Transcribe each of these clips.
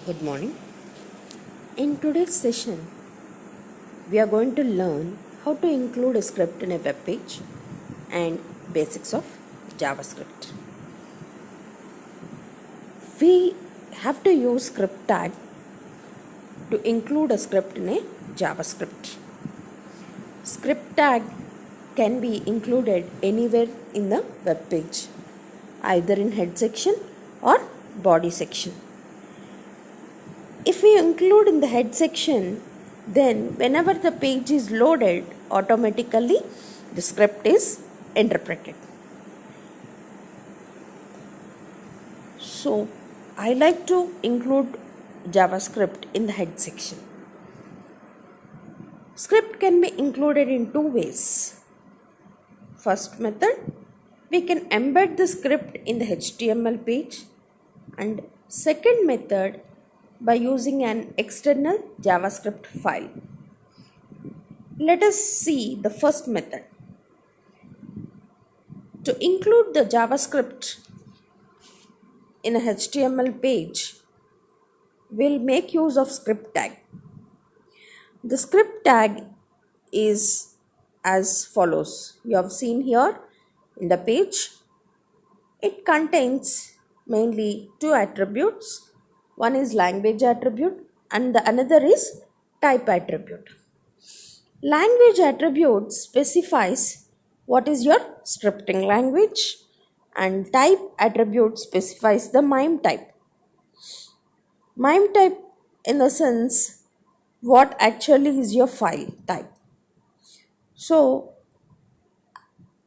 Good morning. In today's session, we are going to learn how to include a script in a web page and basics of JavaScript. We have to use script tag to include a script in a JavaScript. Script tag can be included anywhere in the web page, either in head section or body section. If we include in the head section, then whenever the page is loaded, automatically the script is interpreted. So I like to include JavaScript in the head section. Script can be included in two ways. First method, we can embed the script in the HTML page, and second method, by using an external JavaScript file. Let us see the first method. To include the JavaScript in a HTML page, we'll make use of script tag. The script tag is as follows. You have seen here in the page. It contains mainly two attributes. One is language attribute and the another is type attribute. Language attribute specifies what is your scripting language, and type attribute specifies the MIME type. MIME type in the sense what actually is your file type. So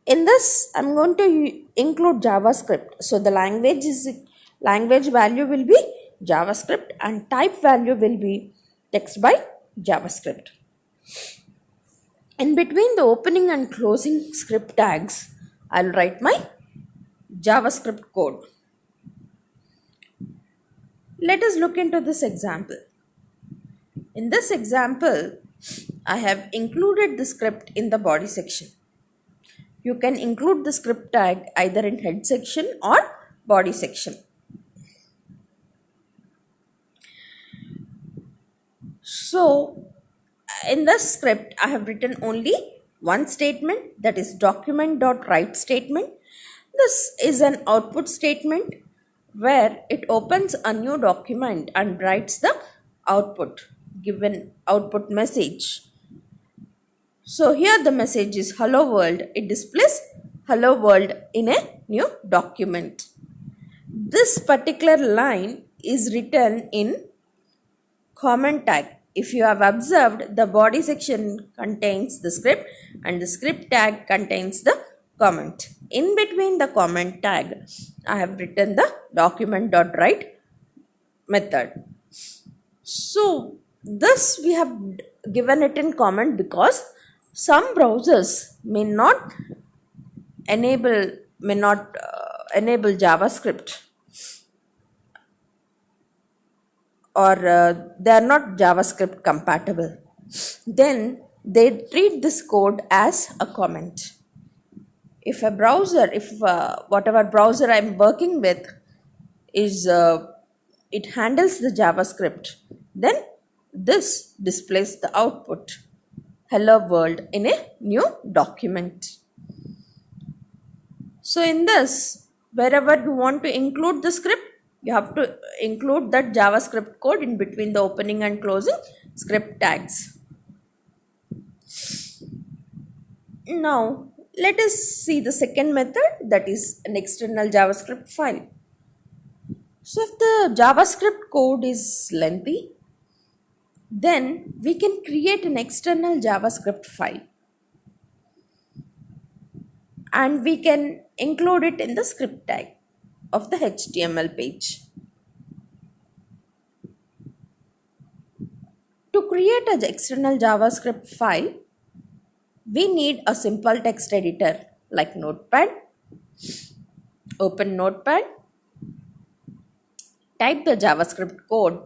in this I'm going to include JavaScript. So the language value will be JavaScript and type value will be text by JavaScript. In between the opening and closing script tags, I'll write my JavaScript code. Let us look into this example. In this example, I have included the script in the body section. You can include the script tag either in head section or body section. So in this script, I have written only one statement, that is document.write statement. This is an output statement where it opens a new document and writes the given output message. So here the message is hello world. It displays hello world in a new document. This particular line is written in comment tag. If you have observed, the body section contains the script and the script tag contains the comment. In between the comment tag, I have written the document.write method. So this we have given it in comment because some browsers may not enable JavaScript, or they are not JavaScript compatible. Then they treat this code as a comment. If whatever browser I am working with is it handles the JavaScript, then this displays the output hello world in a new document. So in this, wherever you want to include the script, you have to include that JavaScript code in between the opening and closing script tags. Now let us see the second method, that is an external JavaScript file. So if the JavaScript code is lengthy, then we can create an external JavaScript file and we can include it in the script tag of the HTML page. To create an external JavaScript file, we need a simple text editor like Notepad. Open Notepad, type the JavaScript code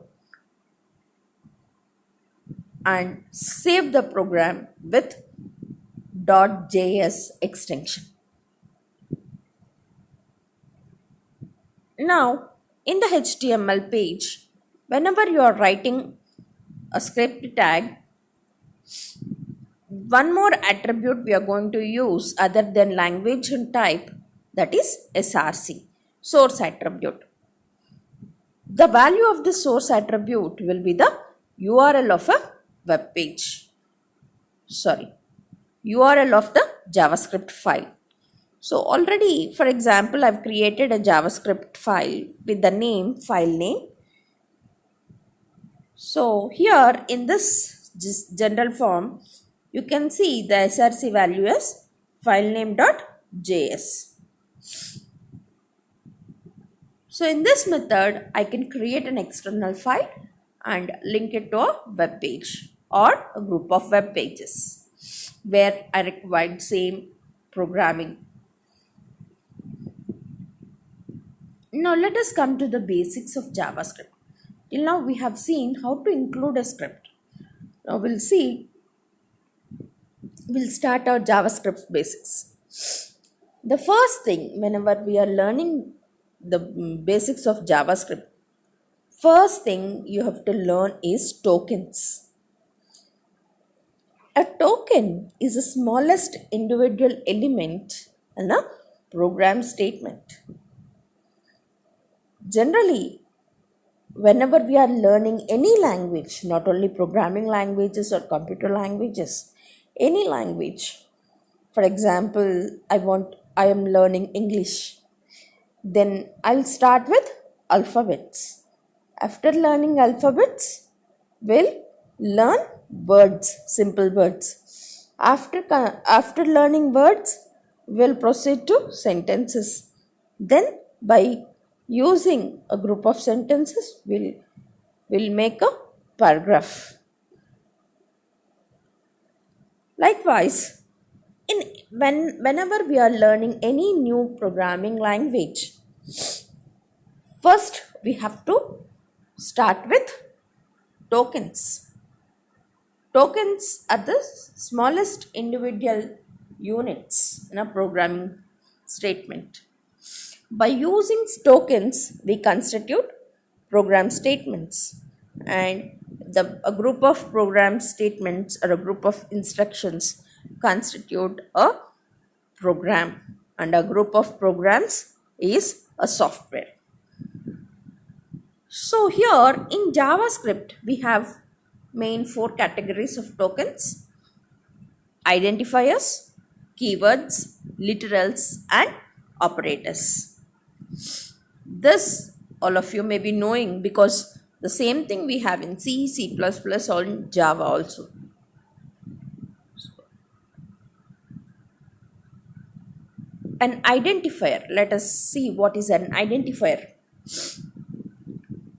and save the program with .js extension. Now in the HTML page, whenever you are writing a script tag, one more attribute we are going to use other than language and type, that is SRC, source attribute. The value of the source attribute will be the URL of a web page. URL of the JavaScript file. So already, for example, I've created a JavaScript file with the file name. So here in this general form, you can see the src value as filename.js. So in this method, I can create an external file and link it to a web page or a group of web pages where I required same programming. Now let us come to the basics of JavaScript. Till now we have seen how to include a script. Now we'll start our JavaScript basics. The first thing, whenever we are learning the basics of JavaScript, first thing you have to learn is tokens. A token is the smallest individual element in a program statement. Generally, whenever we are learning any language, not only programming languages or computer languages, any language, for example, I am learning English, then I'll start with alphabets. After learning alphabets, we'll learn words, simple words. After learning words, we'll proceed to sentences. Then by using a group of sentences, we'll make a paragraph. Likewise, whenever we are learning any new programming language, first we have to start with tokens. Tokens are the smallest individual units in a programming statement. By using tokens, we constitute program statements, and a group of program statements or a group of instructions constitute a program, and a group of programs is a software. So here in JavaScript, we have main 4 categories of tokens: identifiers, keywords, literals, and operators. This all of you may be knowing because the same thing we have in C, C++, or in Java also. An identifier. Let us see what is an identifier.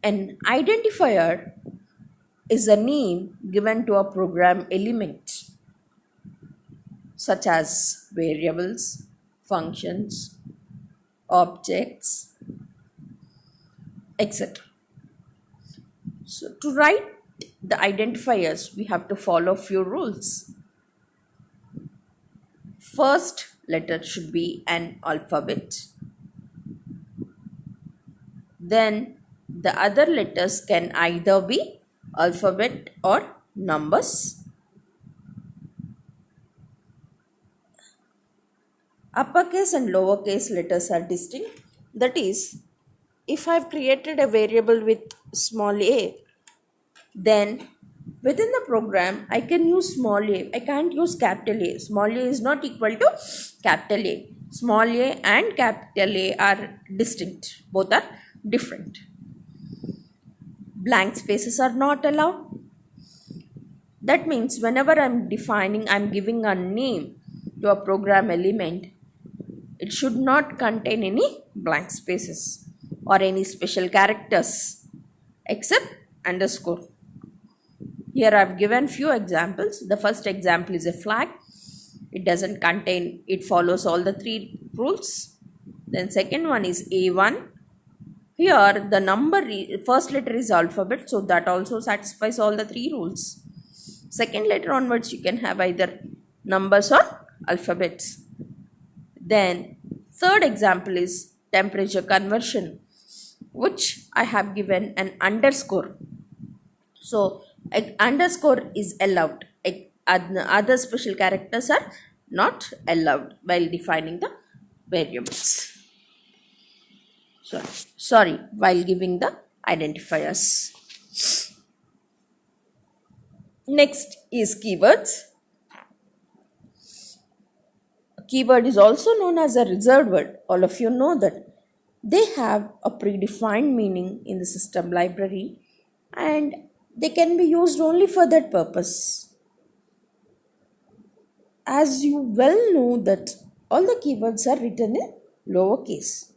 An identifier is a name given to a program element, such as variables, functions, objects, etc. So to write the identifiers, we have to follow few rules. First letter should be an alphabet. Then the other letters can either be alphabet or numbers. Uppercase and lowercase letters are distinct. That is, if I have created a variable with small a, then within the program I can use small a. I can't use capital A. Small a is not equal to capital A. Small a and capital A are distinct. Both are different. Blank spaces are not allowed. That means whenever I'm giving a name to a program element, it should not contain any blank spaces or any special characters except underscore. Here I've given few examples. The first example is a flag. It follows all the 3 rules. Then second one is A1. Here the first letter is alphabet, so that also satisfies all the 3 rules. Second letter onwards you can have either numbers or alphabets. Then third example is temperature conversion. which I have given an underscore. So underscore is allowed. Other special characters are not allowed while defining the variables. Sorry, while giving the identifiers. Next is keywords. Keyword is also known as a reserved word. All of you know that they have a predefined meaning in the system library and they can be used only for that purpose. As you well know that all the keywords are written in lowercase.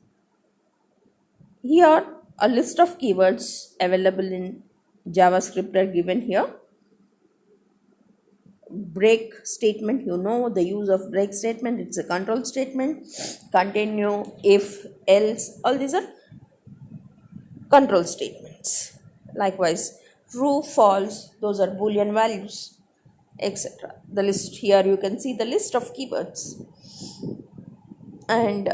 Here a list of keywords available in JavaScript are given here. Break statement, you know the use of break statement, it's a control statement. Continue, if, else, all these are control statements. Likewise, true, false, those are boolean values, etc. The list here, you can see the list of keywords, and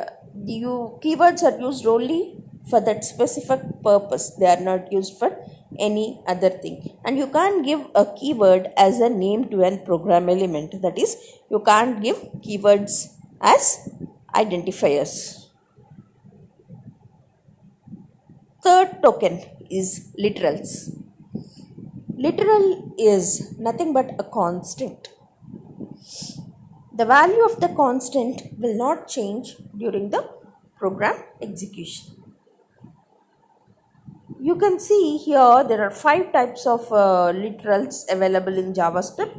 keywords are used only for that specific purpose. They are not used for any other thing, and you can't give a keyword as a name to an program element. That is, you can't give keywords as identifiers. Third token is literals. Literal is nothing but a constant. The value of the constant will not change during the program execution. You can see here there are 5 types of literals available in JavaScript.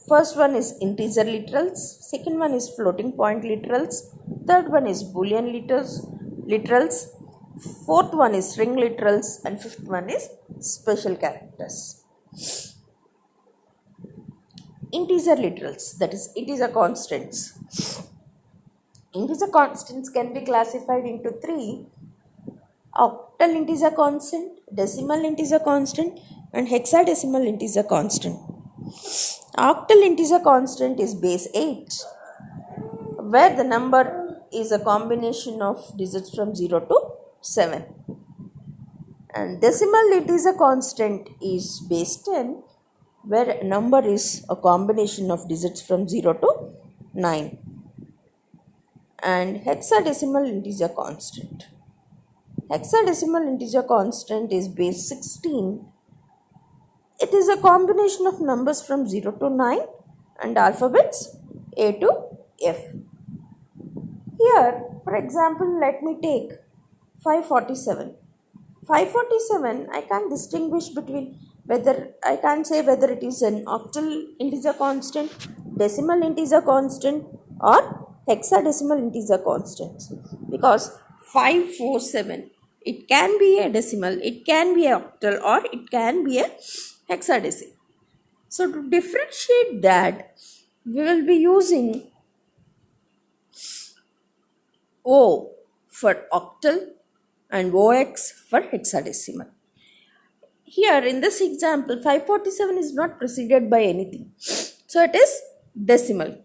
First one is integer literals, second one is floating point literals, third one is boolean literals, fourth one is string literals, and fifth one is special characters. Integer literals, that is integer constants. Integer constants can be classified into 3: octal integer constant, decimal integer constant, and hexadecimal integer constant. Octal integer constant is base 8, where the number is a combination of digits from 0 to 7. And decimal integer constant is base 10, where number is a combination of digits from 0 to 9. And hexadecimal integer constant. Hexadecimal integer constant is base 16. It is a combination of numbers from 0 to 9 and alphabets A to F. Here, for example, let me take 547. 547, I can distinguish between I can't say whether it is an octal integer constant, decimal integer constant, or hexadecimal integer constant, because 547, it can be a decimal, it can be an octal, or it can be a hexadecimal. So to differentiate that, we will be using O for octal and OX for hexadecimal. Here in this example, 547 is not preceded by anything, so it is decimal.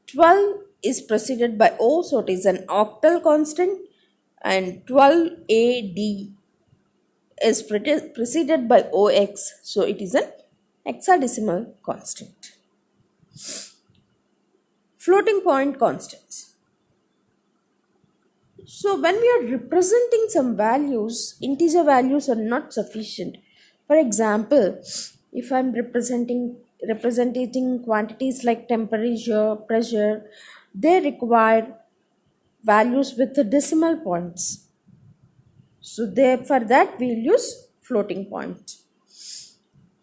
12 is preceded by O, so it is an octal constant, and 12AD is preceded by OX, so it is an hexadecimal constant. Floating point constants. So when we are representing some values, integer values are not sufficient. For example, if I am representing quantities like temperature, pressure, they require values with the decimal points. So for that we will use floating point.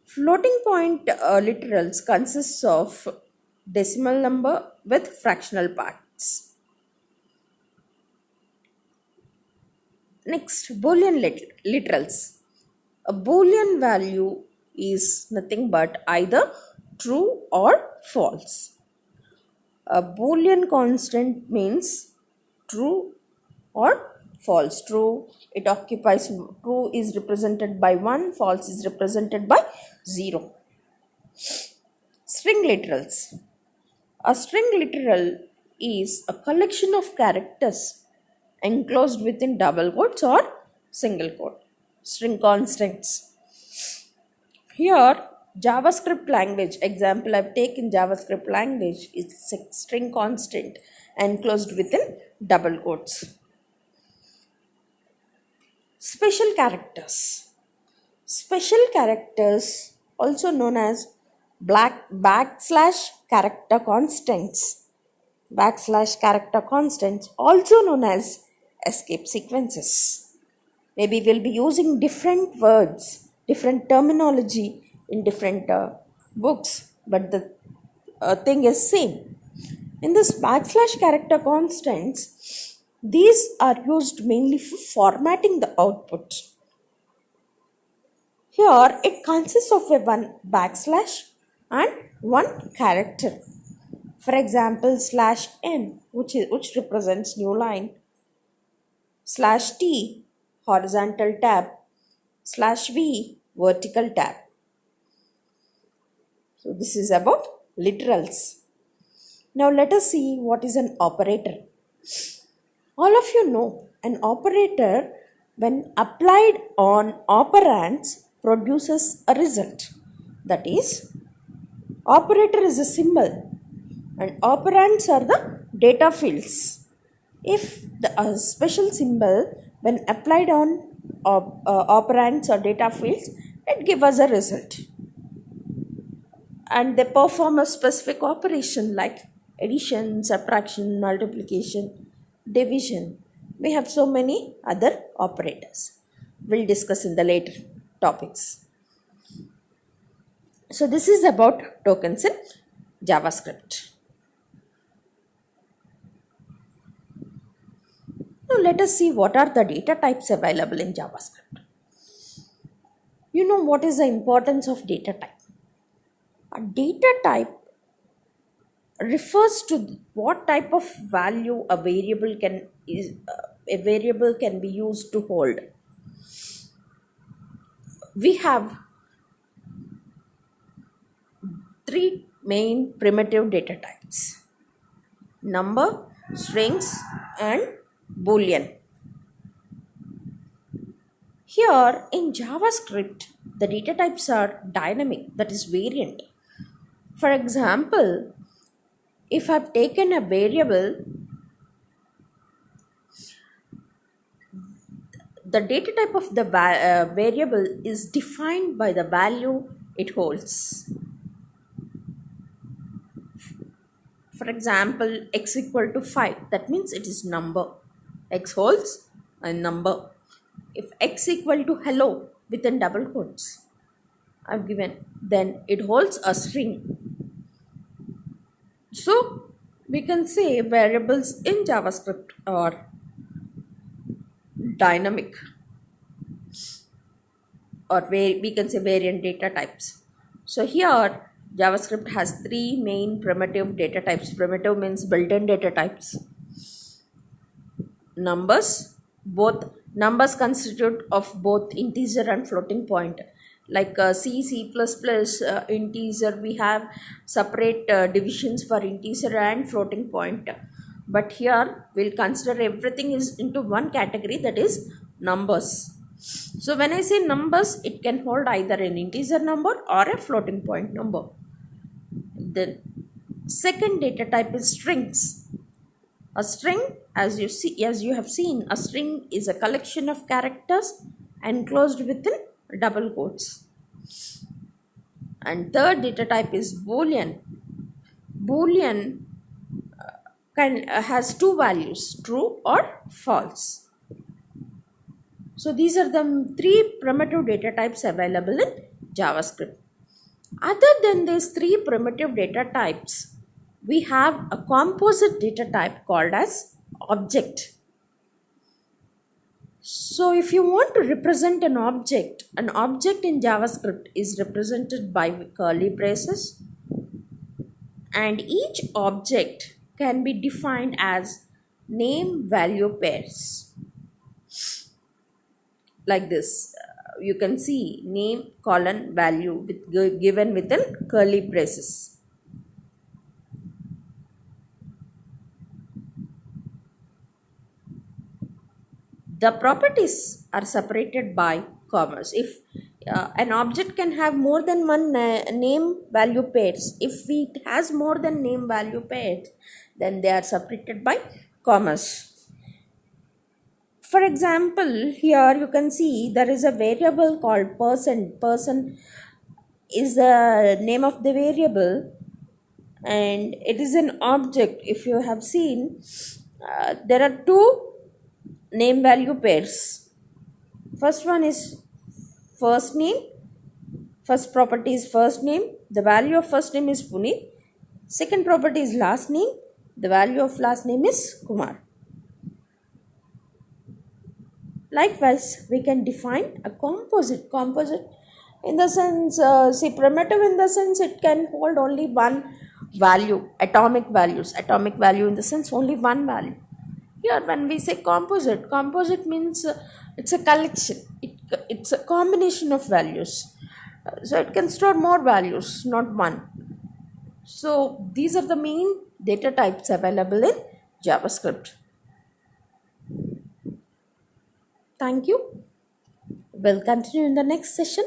Floating point literals consists of decimal number with fractional parts. Next, boolean literals. A boolean value is nothing but either true or false. A boolean constant means true or false. True, it occupies, true is represented by 1, false is represented by 0. String literals. A string literal is a collection of characters enclosed within double quotes or single quote. String constants. Here, JavaScript language, example I've taken JavaScript language is a string constant enclosed within double quotes. Special characters. Special characters, also known as backslash character constants. Backslash character constants, also known as escape sequences. Maybe we'll be using different words, different terminology in different books, but the thing is same. In this backslash character constants, these are used mainly for formatting the output. Here it consists of a one backslash and one character. For example, /n, which represents new line, /t, horizontal tab, /v, vertical tab. So this is about literals. Now let us see what is an operator. All of you know an operator, when applied on operands, produces a result. That is, operator is a symbol and operands are the data fields. If the special symbol, when applied on operands or data fields, it gives us a result. And they perform a specific operation like addition, subtraction, multiplication, division. We have so many other operators. We'll discuss in the later topics. So this is about tokens in JavaScript. Now let us see what are the data types available in JavaScript. You know what is the importance of data type? A data type refers to what type of value a variable can be used to hold. We have three main primitive data types: number, strings, and boolean. Here in JavaScript, the data types are dynamic, that is variant. For example, if I've taken a variable, the data type of the variable is defined by the value it holds. For example, x equal to 5, that means it is number. X holds a number. If x equal to hello within double quotes I've given, then it holds a string. So we can say variables in JavaScript are dynamic, or we can say variant data types. So here JavaScript has three main primitive data types. Primitive means built-in data types. Numbers, both numbers constitute of both integer and floating point. Like C++, integer, we have separate divisions for integer and floating point. But here we'll consider everything is into one category, that is numbers. So when I say numbers, it can hold either an integer number or a floating point number. The second data type is strings. A string, as you have seen, a string is a collection of characters enclosed within double quotes. And third data type is boolean. Boolean has two values, true or false. So these are the three primitive data types available in JavaScript. Other than these three primitive data types, we have a composite data type called as object. So if you want to represent an object in JavaScript is represented by curly braces, and each object can be defined as name value pairs. Like this, you can see name colon value given within curly braces. the properties are separated by commas. If an object can have more than one name value pairs, if it has more than name value pairs, then they are separated by commas. For example, here you can see there is a variable called person. Person is the name of the variable, and it is an object. If you have seen, there are two name value pairs. First one is first name. First property is first name. The value of first name is Puneet. Second property is last name. The value of last name is Kumar. Likewise, we can define a composite. Composite in the sense, primitive in the sense it can hold only one value, atomic values. Atomic value in the sense only one value. Here when we say composite, composite means it's a collection. It's a combination of values. So it can store more values, not one. So these are the main data types available in JavaScript. Thank you. We'll continue in the next session.